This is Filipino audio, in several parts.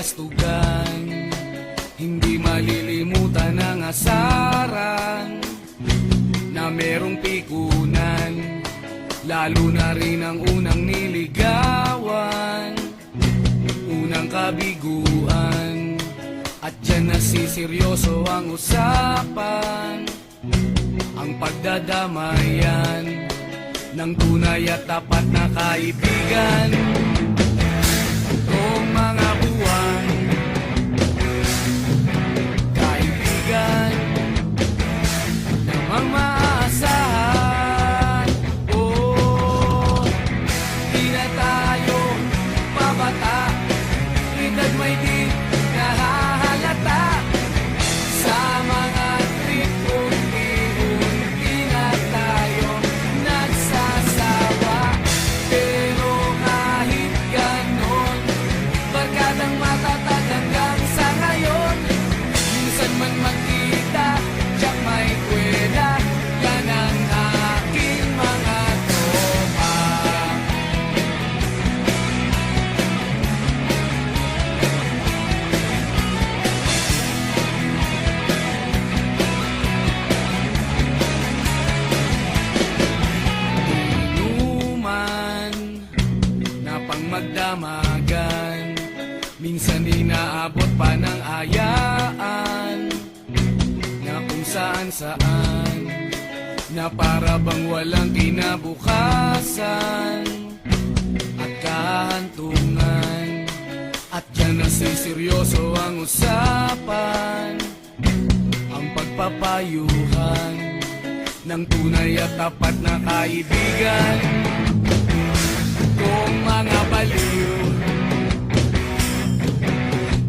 kastugan. Hindi malilimutan ang asaran na merong pikunan, lalo na rin ang unang niligawan, unang kabiguan. At dyan nasiseryoso ang usapan, ang pagdadamayan ng tunay at tapat na kaibigan. Kung mga buwan, kaibigan namang maaasahan. Oh, di na tayo pabata, edad may di nahahalata. Sa mga trip unti-unti na tayo nagsasawa. Pero kahit ganon, barkadang matatag hanggang sa ngayon. Minsan man magkita, tiyak may kwela, yan ang aking mga tropa. Inuman na pang magdamagan, minsan inaabot pa ng ayaan, na kung saan-saan, na para bang walang kinabukasan at kahantungan. At yan nasiseryoso ang usapan, ang pagpapayuhan ng tunay at tapat na kaibigan. Kung mga baliw,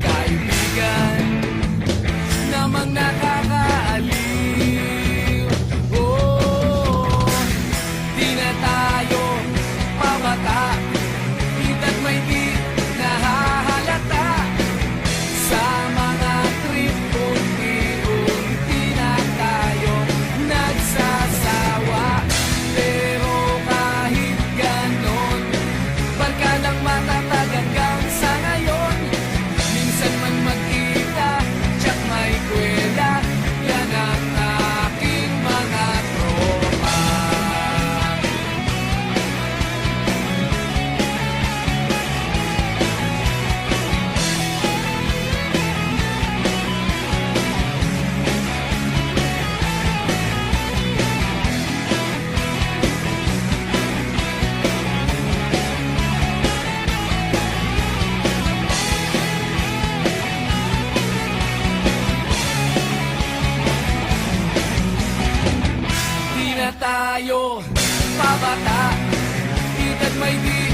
kaibigan namang nakakaaliw. Oh, di na tayo pabata, edad may di nahahalata. Sa mga trip unti-unti na tayo nagsasawa. Pero kahit ganon, barkadang matatag hanggang sa ngayon. Minsan man magkita, tiyak may kwela, yan ang aking mga tropa. Di na tayo pabata, edad may di